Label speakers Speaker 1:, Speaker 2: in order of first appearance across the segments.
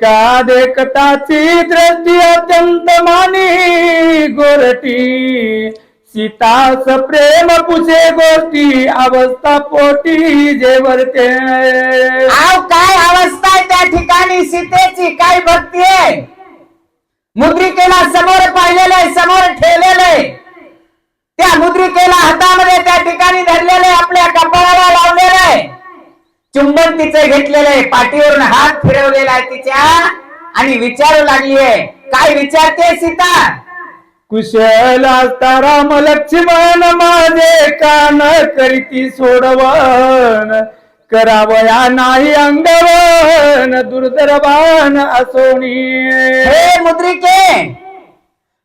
Speaker 1: का देखताची दृष्टी अत्यंत मानी गोरटी सीतास प्रेम पुसे गोष्टी अवस्था पोटी जेवरते
Speaker 2: काय अवस्था आहे त्या ठिकाणी सीतेची, काय भक्ती आहे. मुद्रिकेला समोर पाहिलेले, समोर ठेवलेले, त्या मुद्रिकेला हातामध्ये त्या ठिकाणी धरलेले, आपल्या कपाळाला लावलेले, चुंबन तिचे घेतलेले, पाठीवरून हात फिरवलेला आहे तिच्या आणि विचारू लागलीये. काय विचारते सीता?
Speaker 1: कुशल असता राम लक्ष्मण माझे कान करीती सोडवण करावया नाही अंगवन दुर्दरबान असोनी.
Speaker 2: हे मुद्रिके,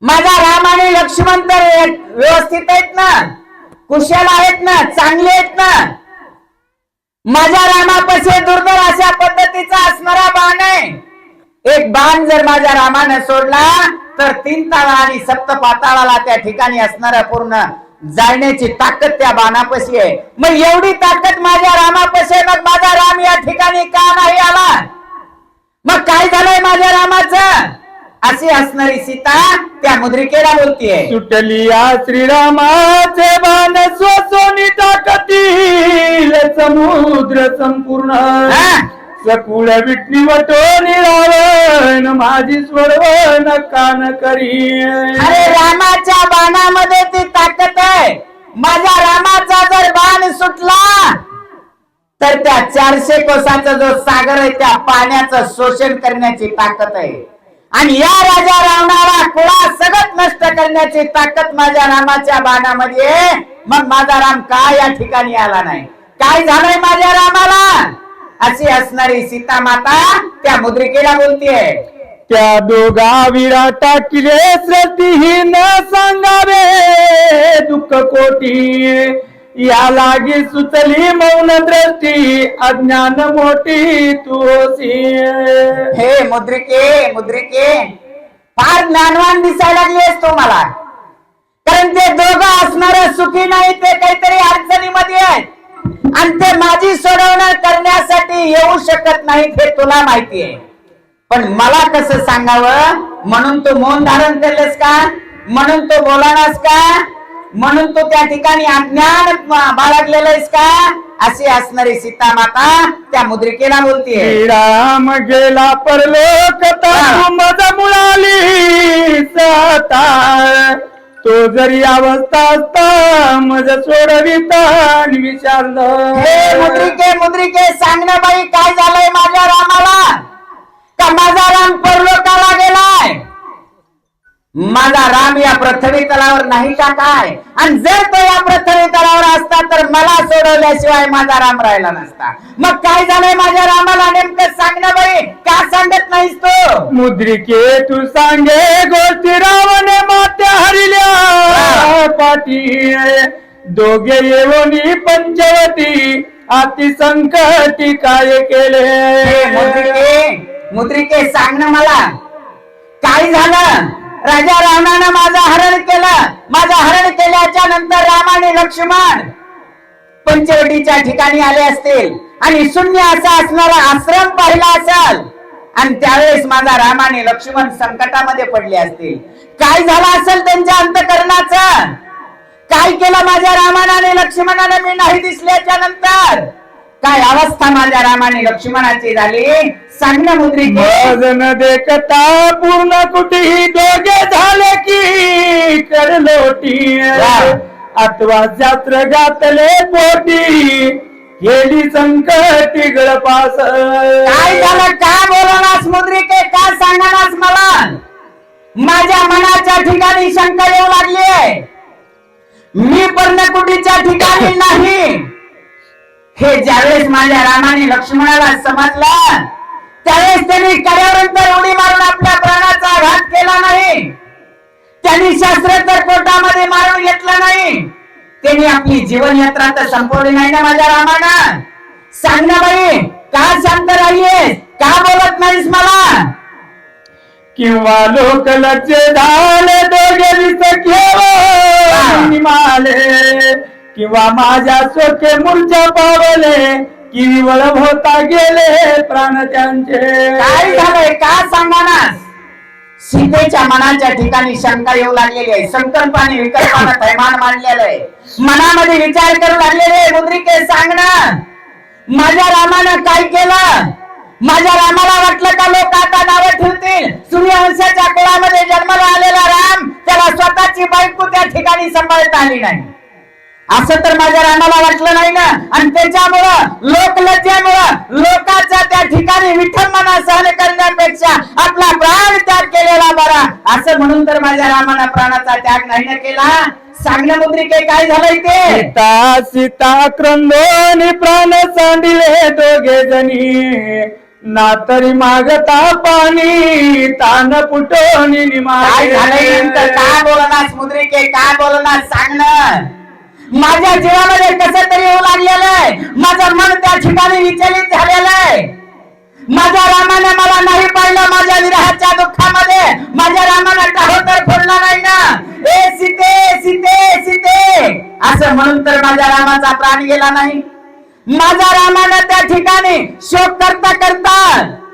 Speaker 2: माझा राम आणि लक्ष्मण तर व्यवस्थित आहेत ना, कुशल आहेत ना, चांगले आहेत ना. माझ्या रामापाशी दुर्धर अशा पद्धतीचा असणारा बाण आहे. एक बाण जर माझ्या रामाने सोडला तर 3 ताळा आणि 7 पाताळाला त्या ठिकाणी असणारा पूर्ण जाळण्याची ताकद त्या बाणापाशी आहे. मग एवढी ताकद माझ्या रामापाशी, मग माझा राम या ठिकाणी का नाही आला? मग काय झालंय माझ्या रामाचं? अशी असणारी सीता त्या मुद्रिकेला बोलतीये.
Speaker 1: सुटली या श्रीरामाचे बाण स्वसोनी टाकतील समुद्र संपूर्ण सकुळ विटणी वटोनी रावण माझी स्वरवण कान करी.
Speaker 2: अरे रामाच्या बाणामध्ये ती ताकद आहे. माझ्या रामाचा जर बाण सुटला तर त्या 400 कोसाचा जो सागर आहे त्या पाण्याचं शोषण करण्याची ताकद आहे. आणि या राजा रावणाला कुळा सगळं नष्ट करण्याची ताकद माझ्या रामाच्या बाणामध्ये आहे. मग माझा राम का या ठिकाणी आला नाही? काय झालंय माझ्या रामाला? अशी असणारी सीता माता त्या मुद्रिकेला बोलतीये.
Speaker 1: त्या दोघा विरा टाकिले श्रद्धी न सांगावे दुःख कोटी या लागी सुचली मौन दृष्टी अज्ञान मोठी तू होसी.
Speaker 2: हे मुद्रिके, मुद्रिके, फार ज्ञानवान दिसायला लागलीस तू मला. कारण ते दोघं असणारे सुखी नाही, ते काहीतरी अडचणीमध्ये आहेत आणि ते माझी सोडवणूक करण्यासाठी येऊ शकत नाही, हे तुला माहिती आहे. पण मला कसं सांगावं म्हणून तू मौन धारण केलंस का? म्हणून तू बोलानास का? म्हणून तू त्या ठिकाणी अज्ञान बाळगलेलं आहेस का? अशी असणारी सीता माता त्या मुद्रिकेला बोलतीये.
Speaker 1: राम गेला परलोक मज मुळाली सता तो जरी अवस्था असता मज सोडविता विचारलं.
Speaker 2: हे मुद्रिके, मुद्रिके, सांग ना बाई, काय झालंय माझ्या रामाला? का माझा राम परलोकाला गेलाय? माझा राम या पृथ्वी तलावर नाही का काय? आणि जर तो या पृथ्वी तलावर असता तर मला सोडवल्याशिवाय माझा राम राहिला नसता. मग काय झालंय माझ्या रामाला नेमकं सांग ना बाई, का सांगत नाहीस तू?
Speaker 1: मुद्रिके तू सांगे गोष्टी रावणे मात्या हरिल्या पाठी दोघे येवनी पंचवटी अति संकटी काय केले.
Speaker 2: मुद्रिके, मुद्रिके, सांग ना मला, काय झालं? राजा रावणानं माझं हरण केलं. माझं हरण केल्याच्या नंतर राम आणि लक्ष्मण पंचवटीच्या ठिकाणी आले असतील आणि शून्य असा असणारा आश्रम पाहिला असेल आणि त्यावेळेस माझा राम आणि लक्ष्मण संकटामध्ये पडले असतील. काय झालं असेल त्यांच्या अंतःकरणाचं? काय केलं माझ्या रामानं आणि लक्ष्मणाने मी नाही दिसल्याच्या नंतर? काय अवस्था माझ्या राम आणि लक्ष्मणाची झाली? सांग ना मुद्रिके.
Speaker 1: न देखता पूर्ण कुठेही दोघे झाले की करलोटी अथवा शास्त्र घातले पोटी गेली संकटी गळपास.
Speaker 2: काय झालं? का बोलनास मुद्रिके? का सांगनास मला? माझ्या मनाच्या ठिकाणी शंका येऊ लागली. मी पर्णकुटीच्या ठिकाणी नाही हे ज्यावेळेस माझ्या रामाने लक्ष्मणाला समजलं त्यावेळेस त्यांनी कड्यावरून तर उडी मारून आपल्या प्राणाचा आघात केला नाही. त्यांनी शस्त्र तर पोटामध्ये मारून घेतलं नाही. त्यांनी आपली जीवन यात्रा तर संपवली नाही ना माझ्या रामानं. सांग ना बाई, का शांत राहिलीस? का बोलत नाहीस मला?
Speaker 1: किंवा लोक लक्ष झाले दोघे विसख्ये निमाले किंवा माझ्या सोखे मूर्छा पावले किवळ होता गेले प्राण त्यांचे.
Speaker 2: काय झालंय का सांगा ना. सीतेच्या मनाच्या ठिकाणी शंका येऊ लागलेली आहे. संकल्पाने विकल्पाने थैमान मांडलेलं आहे. मनामध्ये विचार करू लागलेले. मुद्रिके सांग ना, माझ्या रामानं काय केलं. माझ्या रामाला वाटलं का लोक आता नावं ठेवतील. सूर्यवंशाच्या कुळामध्ये जन्माला आलेला राम, त्याला स्वतःची बायको त्या ठिकाणी सांभाळता आली नाही, असं तर माझ्या रामाला वाटलं नाही ना. आणि त्याच्यामुळं लोकलज्जेमुळं लोकांचा त्या ठिकाणी विठंबना सहन करण्यापेक्षा आपला प्राण त्याग केलेला बरा, असं म्हणून तर माझ्या रामानं प्राणाचा त्याग नाही ना केला. सांगण्या मुद्रिके काय झालंय ते.
Speaker 1: सीता सीता क्रंदोनी प्राण सांडिले दोघे जणी, ना तरी मागता पाणी तान पुटोनी
Speaker 2: काय झालंय नेमकं. काय बोलणार मुद्रिके, काय बोलणार सांग ना. माझ्या जीवामध्ये कसं तरी येऊ लागलेलं आहे. माझं मन त्या ठिकाणी विचलित झालेलं आहे. माझ्या रामाने मला नाही पाहिलं. माझ्या विरहाच्या दुःखामध्ये माझ्या रामाने टाहोतर फोडला नाही ना. ए सीते सीते सीते असं म्हणून तर माझ्या रामाचा प्राण गेला नाही. माझ्या रामानं त्या ठिकाणी शोक करता करता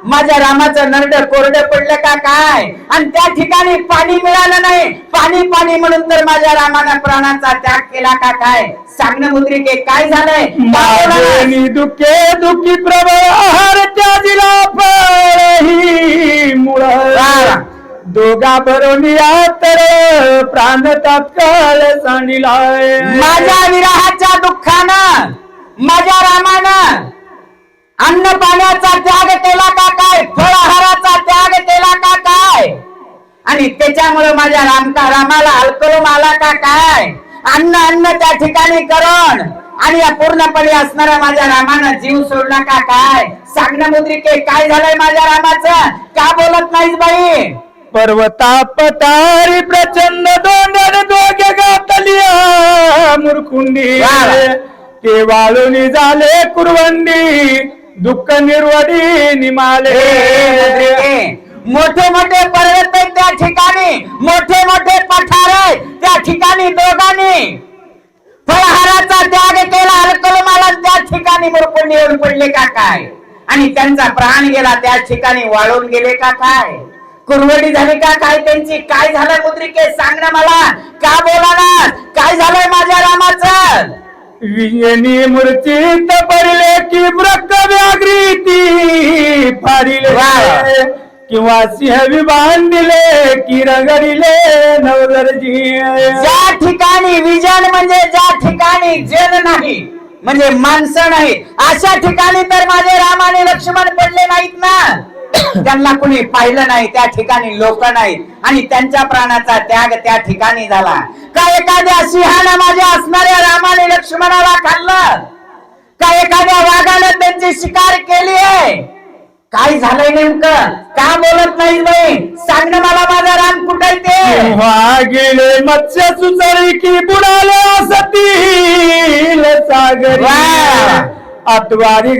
Speaker 2: माझ्या रामाचं नरड कोरडं पडलं का काय. आणि त्या ठिकाणी पाणी मिळालं नाही. पाणी पाणी म्हणून तर माझ्या रामानं प्राणाचा त्याग केला का काय. सांगणं मुद्रिके काय झालंय.
Speaker 1: माझे दुःखे दुःखी प्रबळ आहार त्याजिला पळही मुळ, दोघा भरोनी तर प्राण तात्काळ सांडिलाय.
Speaker 2: माझ्या विरहाच्या दुःखानं माझ्या रामानं अन्न पाण्याचा त्याग केला का काय. फळाहाराचा त्याग केला का काय. आणि त्याच्यामुळे माझ्या रामाला अल्कलम आला का काय. अन्न अन्न त्या ठिकाणी करून आणि पूर्णपणे असणारा माझ्या रामानं जीव सोडला का काय. सांगणं मुद्रिके काय झालंय माझ्या रामाचं. का बोलत नाहीस बाई.
Speaker 1: पर्वता पतारी प्रचंड दोंडण दोघे घातलिया मुरकुंडी, ते वाळूनी झाले कुरवंडी दुःख निर्वडी निमाले.
Speaker 2: मोठे मोठे पर्वत आहेत त्या ठिकाणी, मोठे मोठे पठार आहेत त्या ठिकाणी. दोघांनी फळाहाराचा त्याग केला, अल्कलमाला त्या ठिकाणी मुरकुंडी येऊन पडले का काय. आणि त्यांचा प्राण गेला त्या ठिकाणी वाळून गेले का काय. कुरवडी झाली का काय त्यांची. काय झालं मुद्रिके सांग ना मला. का बोलाणार. काय झालंय माझ्या रामाचं.
Speaker 1: विजनी मूर्तीत पडले की ब्रक व्याघ्रिती फाडिले, किंवा सिंह विभान दिले की रगडिले नवगर्जी.
Speaker 2: ज्या ठिकाणी विजन म्हणजे ज्या ठिकाणी जन नाही म्हणजे माणसं नाही, अशा ठिकाणी तर माझे राम आणि लक्ष्मण पडले नाहीत ना. त्यांना कुणी पाहिलं नाही. त्या ठिकाणी लोक नाहीत आणि त्यांच्या प्राणाचा त्याग त्या ठिकाणी झाला. का एखाद्या सिंहानं माझ्या असणाऱ्या राम आणि लक्ष्मणाला खाल्लं. का एखाद्या वाघानं त्यांची शिकार केली आहे. काय झालंय नेमकं. का बोलत नाही बाई. सांग ना मला माझा राम कुठे ते.
Speaker 1: गेले मत्स्य सुचरी की बुडाले असतील सागरी, अतवारी